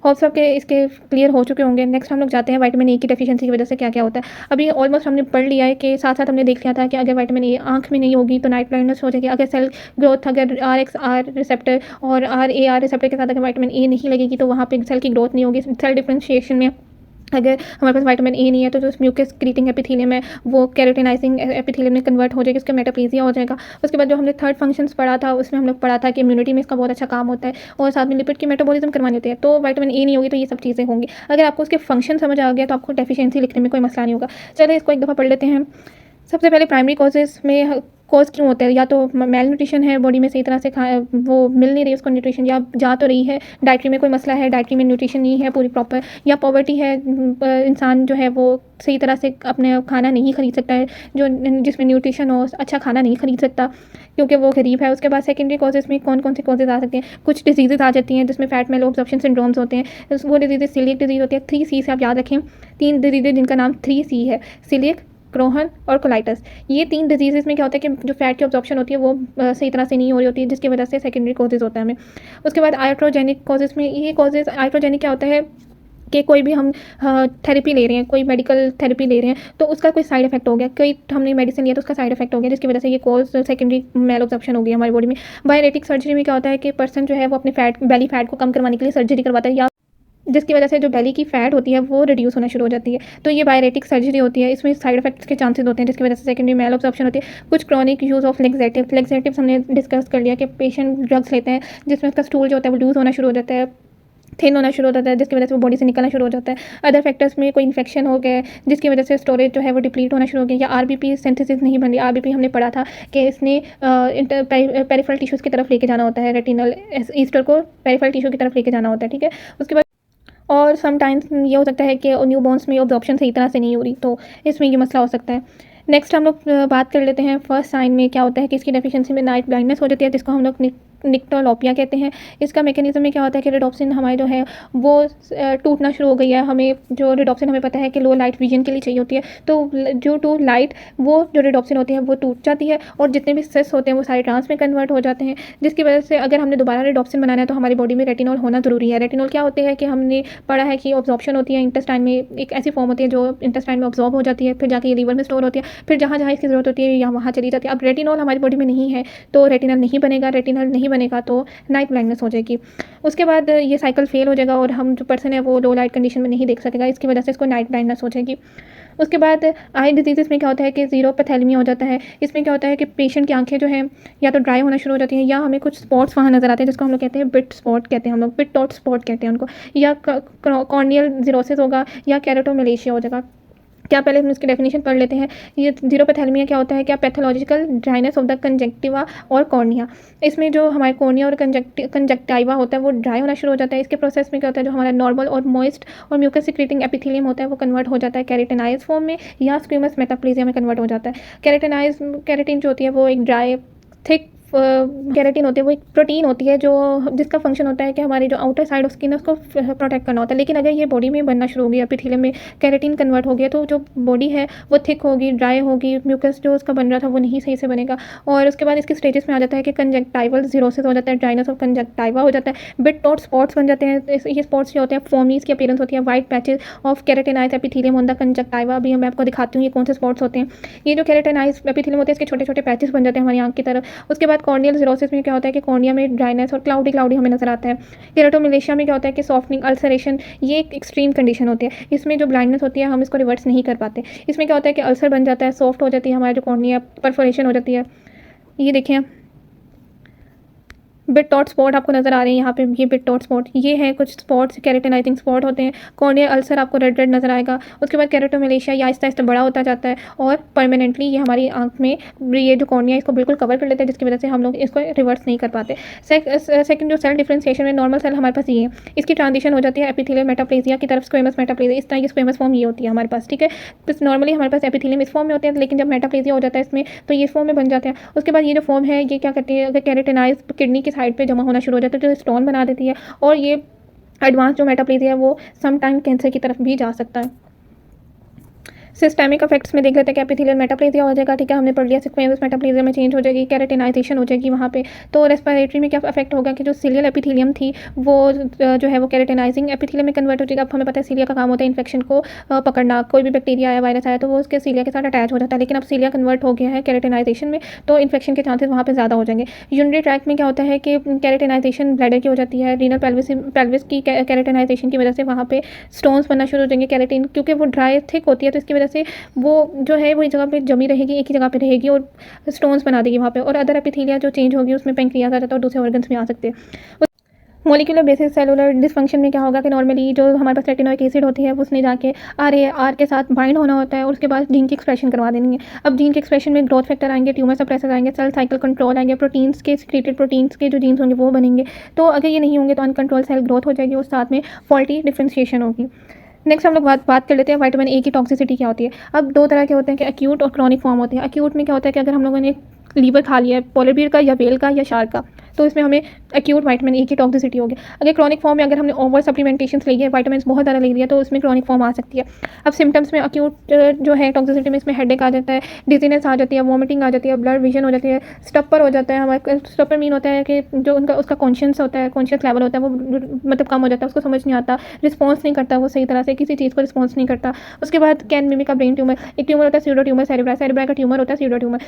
होप सब के इसके क्लियर हो चुके होंगे। नेक्स्ट हम लोग जाते हैं विटामिन ए की डेफिशिएंसी की वजह से क्या क्या होता है। अभी ऑलमोस्ट हमने पढ़ लिया है कि साथ साथ हमने देख लिया था कि अगर विटामिन ए आंख में नहीं होगी तो नाइट ब्लाइंडनेस हो जाएगी। अगर सेल ग्रोथ, अगर RXR रिसेप्टर और RAR रिसेप्टर के साथ अगर विटामिन ए नहीं लगेगी तो वहाँ पे सेल की ग्रोथ नहीं होगी। सेल डिफरेंशिएशन में अगर हमारे पास विटामिन ए नहीं है तो जो म्यूकस क्रीटिंग एपिथेलियम है वो केराटिनाइजिंग एपिथेलियम में कन्वर्ट हो जाएगी, उसका मेटाप्लेजिया हो जाएगा। उसके बाद जो हमने थर्ड फंक्शंस पढ़ा था उसमें हम लोग पढ़ा था कि इम्यूनिटी में इसका बहुत अच्छा काम होता है और साथ में लिपिड की मेटाबॉलिज्म करवानी होती है। तो विटामिन ए नहीं होगी तो ये सब चीज़ें होंगी। अगर आपको उसके फंक्शन समझ आ गया तो आपको डेफिशिएंसी लिखने में कोई मसला नहीं होगा। चलिए इसको एक दफ़ा पढ़ लेते हैं। सबसे पहले प्राइमरी कॉजेज़ में कॉज क्यों होता है, या तो मेल न्यूट्रिशन है, बॉडी में सही तरह से वो मिल नहीं रही उसको न्यूट्रिशन, या जा तो रही है डाइटरी में कोई मसला है, डाइटरी में न्यूट्रिशन नहीं है पूरी प्रॉपर, या पॉवर्टी है, इंसान जो है वो सही तरह से अपने खाना नहीं खरीद सकता है जो जिसमें न्यूट्रिशन हो, अच्छा खाना नहीं खरीद सकता क्योंकि वो गरीब है। उसके बाद सेकेंडरी कॉजेज़ में कौन कौन से कॉजेज़ आ सकते हैं, कुछ डिजीज़ आ जाती हैं जिसमें फैट मेलोअब्जॉर्प्शन सिंड्रोम्स होते हैं। वो डिजीज़ सीलियक डिजीज़ होती है। 3C से आप याद रखें, 3 डिजीज़ जिनका नाम 3C है, सीलियक, क्रोहन और कोलाइटिस। ये 3 डिजीज़ में क्या होता है कि जो फैट की ऑब्जॉर्प्शन होती है वो सही तरह से नहीं हो रही होती है, जिसकी वजह से सेकेंडरी कॉजेज़ होता है हमें। उसके बाद आइट्रोजेनिक कॉजेज़ में ये कॉजेज़, आइट्रोजेनिक क्या होता है कि कोई भी हम थेरेपी ले रहे हैं, कोई मेडिकल थेरेपी ले रहे हैं तो उसका कोई साइड इफेक्ट हो गया, कोई हमने मेडिसिन लिया तो उसका साइड इफेक्ट हो गया जिसकी वजह से ये कॉज सेकेंडरी मेल ऑब्जॉर्प्शन हो गई हमारी बॉडी में। बायोरेटिक सर्जरी में क्या होता है कि पर्सन जो है वो अपने फैट, बेली फैट को कम करवाने के लिए सर्जरी करवाता है, या जिसकी वजह से जो बेली की फैट होती है वो रिड्यूस होना शुरू हो जाती है। तो ये बायोरेटिक सर्जरी होती है, इसमें साइड इफेक्ट्स के चांसेस होते हैं जिसकी वजह से सेकेंडरी मेल ऑब्जॉर्प्शन होती है। कुछ क्रॉनिक यूज़ ऑफ लेग्जेटिव्स हमने डिस्कस कर लिया कि पेशेंट ड्रग्स लेते हैं जिसमें उसका स्टूल जो होता है वो लूज़ होना शुरू हो जाता है, थिन होना शुरू हो जाता है, जिसकी वजह से वो बॉडी से निकलना शुरू हो जाता है। अदर फैक्टर्स में कोई इन्फेक्शन हो गया जिसकी वजह से स्टोरेज जो है वो डिप्लीट होना शुरू हो गया, या आरबीपी सिंथेसिस नहीं बन रही। आरबीपी हमने पढ़ा था कि इसने पेरिफेरल टिश्यूज़ की तरफ लेके जाना होता है, रेटिनल ईस्टर को पेरिफेरल टिश्यू की तरफ लेके जाना होता है, ठीक है। उसके बाद और समटाइम्स ये हो सकता है कि न्यू बॉर्न्स में ऑब्जॉर्प्शन सही तरह से नहीं हो रही, तो इसमें ये मसला हो सकता है। नेक्स्ट हम लोग बात कर लेते हैं फर्स्ट साइन में क्या होता है कि इसकी डेफिशिएंसी में नाइट ब्लाइंडनेस हो जाती है, जिसको हम लोग निक्टोलोपिया कहते हैं। इसका मैकेनिज्म में क्या होता है कि रिडोप्सिन हमारी जो है वो टूटना शुरू हो गई है। हमें जो रिडोप्सिन हमें पता है कि लो लाइट विजन के लिए चाहिए होती है, तो ड्यू टू लाइट वो जो रिडोप्सिन होती है वो टूट जाती है और जितने भी सेल्स होते हैं वो सारे ट्रांस में कन्वर्ट हो जाते हैं, जिसकी वजह से अगर हमने दोबारा रिडोप्सिन बनाना है तो हमारी बॉडी में रेटिनॉल होना ज़रूरी है। रेटिनॉल क्या होते हैं कि हमने पढ़ा है कि ऑब्जॉर्प्शन होती है इंटेस्टाइन में, एक ऐसी फॉर्म होती है जो इंटेस्टाइन में ऑब्जॉर्ब हो जाती है, फिर जाके ये लीवर में स्टोर होती है, फिर जहाँ जहाँ इसकी ज़रूरत होती है या वहाँ चली जाती है। अब रेटिनॉल हमारी बॉडी में नहीं है तो रेटिनल नहीं बनेगा, रेटिनल नहीं बनेगा तो नाइट ब्लाइंडनेस हो जाएगी। उसके बाद ये साइकिल फेल हो जाएगा और हम जो पर्सन है वो लो लाइट कंडीशन में नहीं देख सकेगा, इसकी वजह से इसको नाइट ब्लाइंडनेस हो जाएगी। उसके बाद आई डिजीज़ में क्या होता है कि ज़ीरोपैथेलमिया हो जाता है। इसमें क्या होता है कि पेशेंट की आंखें जो है या तो ड्राई होना शुरू हो जाती हैं या हमें कुछ स्पॉट्स वहाँ नज़र आते हैं जिसको हम लोग कहते हैं बिट स्पॉट कहते हैं, हम लोग बिट डॉट स्पॉट कहते हैं उनको, या कॉर्नियल जीरोसिस होगा या कैरेटोमेलेशिया हो जाएगा। क्या पहले हम इसकी डेफिनेशन पढ़ लेते हैं। ये जीरोपैथेलमिया क्या होता है, क्या pathological dryness of the conjunctiva और कॉर्निया। इसमें जो हमारे कॉर्निया और कंजक्टाइवा होता है वो ड्राई होना शुरू हो जाता है। इसके प्रोसेस में क्या होता है, जो हमारा नॉर्मल और मॉइस्ट और म्यूकस सिक्रेटिंग एपिथेलियम होता है वो कन्वर्ट हो जाता है केराटिनाइज फॉर्म में या स्क्वीमस मेटाप्लेजिया में कन्वर्ट हो जाता है। केराटिन जो होती है वो एक ड्राई थिक केराटिन होती है, वो एक प्रोटीन होती है जो जिसका फंक्शन होता है कि हमारी जो आउटर साइड ऑफ स्किन है उसको प्रोटेक्ट करना होता है। लेकिन अगर ये बॉडी में बनना शुरू हो गया, एपिथेलियम में केराटिन कन्वर्ट हो गया, तो जो बॉडी है वो थिक होगी, ड्राई होगी, म्यूकस जो उसका बन रहा था वो नहीं सही से बनेगा। और उसके बाद इसके स्टेजेस में आ जाता है कि कंजक्टाइवल जीरोसिस हो जाता है, ड्राइनेस ऑफ कंजक्टाइवा हो जाता है, बिट डॉट स्पॉट्स बन जाते हैं। ये स्पॉट्स जो होते हैं फोमीज की अपीयरेंस होती है, white patches of keratinise epithelium on the conjunctiva. अभी मैं आपको दिखाती हूँ ये कौन से स्पॉट्स होते हैं। ये जो केराटिनाइज एपिथेलियम होते हैं इसके छोटे छोटे पैचेस बन जाते हैं हमारी आंख की तरफ। उसके बाद कॉर्नियल जीरोसिस में क्या होता है कि कॉर्निया में ड्राइनेस और क्लाउडी हमें नजर आता है। केराटोमिलेशिया में क्या होता है कि सॉफ्टनिंग, अल्सरेशन, ये एक एक्सट्रीम कंडीशन होती है। इसमें जो ब्लाइंडनेस होती है हम इसको रिवर्स नहीं कर पाते। इसमें क्या होता है कि अल्सर बन जाता है, सॉफ्ट हो जाती है हमारी जो कॉर्निया, परफोरेशन हो जाती है। ये देखिए बिट डॉट स्पॉट आपको नजर आ रहे हैं यहाँ पे, ये बिट डॉट स्पॉट ये है कुछ स्पॉट्स, केराटिनाइजिंग स्पॉट होते हैं। कॉर्नियल अल्सर आपको रेड रेड नजर आएगा। उसके बाद केराटोमिलेशिया या आहिस्ता आहिस्ता बड़ा होता जाता है और परमानेंटली ये हमारी आंख में ये जो कॉर्निया इसको बिल्कुल कवर कर लेता है, जिसकी वजह से हम लोग इसको रिवर्स नहीं कर पाते। सेकंड जो सेल डिफरेंशिएशन में नॉर्मल सेल हमारे पास ये है, इसकी ट्रांजिशन हो जाती है एपिथेलियल मेटाप्लेजिया की तरफ, स्क्वेमस मेटाप्लेजिया। इस तरह की स्क्वेमस फॉर्म ये होती है हमारे पास, ठीक है। तो नॉर्मली हमारे पास एपिथेलियम इस फॉर्म में होते हैं, लेकिन जब मेटाप्लेजिया हो जाता है इसमें तो ये इस फॉर्म में बन जाते हैं। उसके बाद ये जो फॉर्म है ये क्या करती है, अगर केराटिनाइज किडनी की साइड पे जमा होना शुरू हो जाता है तो स्टोन बना देती है और ये एडवांस जो मेटाप्लेजिया है वो सम टाइम कैंसर की तरफ भी जा सकता है। सिस्टेमिक इफेक्ट्स में देख लेते हैं कि एपिथेलियल मेटाप्लेजिया हो जाएगा, ठीक है, हमने पढ़ लिया। स्क्वेमस मेटाप्लेजिया में चेंज हो जाएगी, केराटिनाइजेशन हो जाएगी वहाँ पे। तो रेस्पिरेटरी में क्या इफेक्ट होगा कि जो सीलियल एपिथेलियम थी वो जो है वो केराटिनाइजिंग एपिथेलियम में कन्वर्ट हो जाएगा। अब हमें पता है सीलिया का काम होता है इन्फेक्शन को पकड़ना, कोई भी बैक्टीरिया आया, वायरस आया तो वो उसके सीलिया के साथ अटैच हो जाता है। लेकिन अब सीलिया कन्वर्ट हो गया है केराटिनाइजेशन में तो इन्फेक्शन के चांसेस वहाँ पर ज़्यादा हो जाएंगे। यूरिनरी ट्रैक्ट में क्या होता है कि केराटिनाइजेशन ब्लैडर की हो जाती है, रीनल पेल्विस की केराटिनाइजेशन की वजह से वहाँ पे स्टोन्स बनना शुरू हो जाएंगे। केराटिन क्योंकि वो ड्राई थिक होती है तो इसकी वजह से वो जो है वो एक जगह पे जमी रहेगी, एक ही जगह पे रहेगी और स्टोन्स बना देगी वहाँ पे। और अदर एपिथेलिया जो चेंज होगी उसमें पेंक्रियाज आ जाता है और दूसरे ऑर्गन्स में आ सकते हैं। मॉलिक्यूलर बेसिस सेलुलर डिसफंक्शन में क्या होगा कि नॉर्मली जो हमारे पास रेटिनोइक एसिड होती है उसने जाके आर के साथ बाइंड होना होता है और उसके बाद जीन की एक्सप्रेशन करवा देनी है। अब जीन के एक्सप्रेशन में ग्रोथ फैक्टर आएंगे, ट्यूमर सप्रेसर आएंगे, सेल साइकिल कंट्रोल आएंगे, प्रोटीन्स के सिक्रेटेड प्रोटीन्स के जो जीन्स होंगे वो बनेंगे। तो अगर ये नहीं होंगे तो अनकंट्रोल सेल ग्रोथ हो जाएगी और साथ में फॉल्टी डिफ्रेंशिएशन होगी। नेक्स्ट हम लोग बात कर लेते हैं विटामिन ए की टॉक्सिसिटी क्या होती है। अब दो तरह के होते हैं कि एक्यूट और क्रॉनिक फॉर्म होते हैं। एक्यूट में क्या होता है कि अगर हम लोगों ने लीवर खा लिया है, पोलर बियर का या वेल का या शार्क का, तो इसमें हमें एक्यूट विटामिन ए की टॉक्सिसिटी होगी। अगर क्रॉनिक फॉर्म में अगर हमने ओवर सप्लीमेंटेशन ली है, विटामिन बहुत ज़्यादा ले लिया तो उसमें क्रॉनिक फॉर्म आ सकती है। अब सिम्टम्स में एक्यूट जो है टॉक्सिसिटी में इसमें हेडेक आ जाता है, डिजीनेस आ जाती है, वॉमिटिंग आ जाती है, ब्लड विजन हो जाती है, स्टपर हो जाता है। हमारे स्टपर मीन होता है कि जो उनका उसका कॉन्शियस होता है, कॉन्शियस लेवल होता है वो मतलब कम हो जाता है, उसको समझ नहीं आता, रिस्पॉन्स नहीं करता वो सही तरह से, किसी चीज़ को रिस्पॉन्स नहीं करता। उसके बाद कैन मिमिक का ब्रेन ट्यूमर, एक ट्यूमर होता है सीडो ट्यूमर, सेरेब्रा का ट्यूमर होता है सीडो ट्यूमर,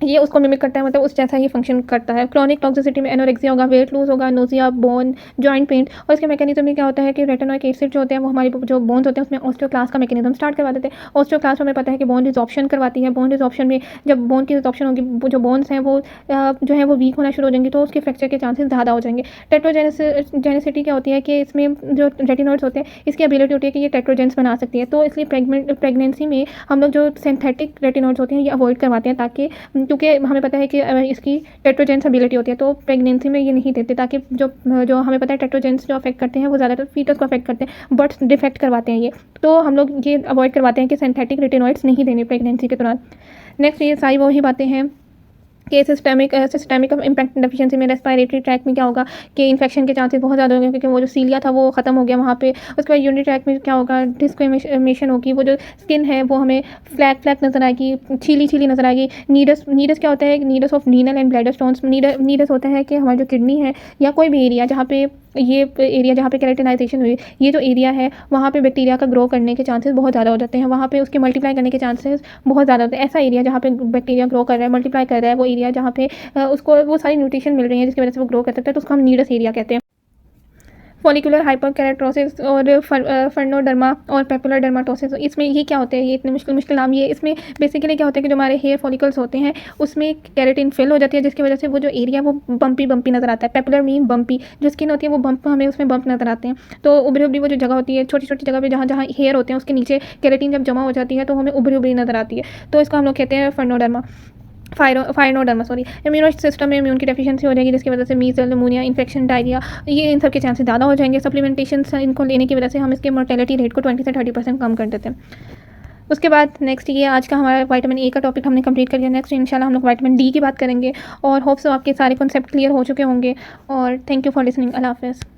ये उसको मिमिक करता है, मतलब उस जैसा ये फंक्शन करता है। क्रॉनिक टॉक्सिसिटी में एनोरेक्सिया होगा, वेट लूज होगा, नोजिया, बोन जॉइंट पेन। और इसके मैकेनिज्म में क्या होता है कि रेटिनोइक एसिड जो होते हैं वो हमारी जो बोन्स होते हैं उसमें ऑस्टियोक्लास्ट का मैकेनिज्म स्टार्ट करवा देते हैं। ऑस्टियोक्लास्ट हमें पता है कि बोन रिजॉर्प्शन करवाती है। बोन रिजॉर्प्शन में जब बोन की रिजॉर्प्शन होगी, वो जो बोन्स हैं वो जो है वो वीक होना शुरू हो जाएंगे तो उसके फ्रैक्चर के चांसेस ज़्यादा हो जाएंगे। टेट्रोजेनिसिटी क्या होती है कि इसमें जो रेटिनॉइड्स होते हैं इसकी एबिलिटी होती है कि ये टेट्रोजेंस बना सकती है। तो इसलिए प्रेगनेंसी में हम लोग जो सिंथेटिक रेटिनॉइड्स होते हैं ये अवॉइड करवाते हैं, ताकि क्योंकि हमें पता है कि इसकी टेट्रोजेंस एबिलिटी होती है तो प्रेगनेंसी में ये नहीं देते, ताकि जो हमें पता है टेट्रोजेंस जो अफेक्ट करते हैं वो ज़्यादातर फीटस को अफेक्ट करते हैं, बर्थ डिफेक्ट करवाते हैं ये। तो हम लोग ये अवॉइड करवाते हैं कि सिंथेटिक रेटिनॉइड्स नहीं देने प्रेगनेंसी के दौरान। नेक्स्ट ये सारी वही बातें हैं कि सिस्टेमिक इम्पैक्ट डेफिशिएंसी में रेस्पिरेटरी ट्रैक में क्या होगा कि इन्फेक्शन के चांसेस बहुत ज़्यादा होंगे, क्योंकि वो जो सीलिया था वो ख़त्म हो गया वहाँ पे। उसके बाद यूरिनरी ट्रैक में क्या होगा, डिस्क्रिमिनेशन होगी, वो जो स्किन है वो हमें फ्लैट नज़र आएगी, छीली नज़र आएगी। नीडस क्या होता है, needs of renal and bladder stones. Needs होता है कि हमारी जो किडनी है या कोई भी एरिया जहाँ पे जहाँ पे केराटिनाइजेशन हुई, ये जो एरिया है वहाँ पे बैक्टीरिया का ग्रो करने के चांसेस बहुत ज़्यादा हो जाते हैं, वहाँ पे उसके मल्टीप्लाई करने के चांसेस बहुत ज़्यादा होते हैं। ऐसा एरिया जहाँ पे बैक्टीरिया ग्रो कर रहा है, मल्टीप्लाई कर रहा है, वो एरिया जहाँ पे उसको वो सारी न्यूट्रिशन मिल रही है जिसकी वजह से वो ग्रो कर सकता है, तो उसको हम नीडस एरिया कहते हैं। फॉलिकुलर हाइपरकेराटोसिस और फर्नोडर्मा और पेपुलर डर्माटोसिस। इसमें ये क्या होते हैं, ये इतने मुश्किल मुश्किल नाम, ये इसमें बेसिकली क्या होता है कि जो हमारे हेयर फॉलिकल्स होते हैं उसमें केराटिन फिल हो जाती है, जिसकी वजह से वो जो एरिया वो बम्पी बम्पी नज़र आता है। पेपुलर मीन बम्पी, जो स्किन होती है वो बम्प, हमें उसमें बम्प नज़र आते हैं। तो उभरी उभरी वो जो जगह होती है, छोटी छोटी जगह पे जहाँ जहाँ हेयर होते हैं उसके नीचे केराटिन जब जमा हो जाती है तो हमें उभरी उभरी नज़र आती है, तो इसको हम लोग कहते हैं फर्नोडर्मा, फाइनोडर्मा सॉरी। इम्यूनो सिस्टम में इम्यून की डेफिशिएंसी हो जाएगी, जिसकी वजह से मीजल, निमोनिया, इन्फेक्शन, डायरिया, ये इन सब के चांसेस ज़्यादा हो जाएंगे। सप्लीमेंटेशन इनको लेने की वजह से हम इसके मोर्टेलिटी रेट को 20 से 30% कम कर देते हैं। उसके बाद नेक्स्ट ये आज का हमारा विटामिन ए का टॉपिक हमने कंप्लीट कर लिया। नेक्स्ट इंशाल्लाह हम लोग विटामिन डी की बात करेंगे और होप्स आपके सारे कॉन्सेप्ट क्लियर हो चुके होंगे। और थैंक यू फॉर लिसनिंग। अल्लाह हाफ़िज़।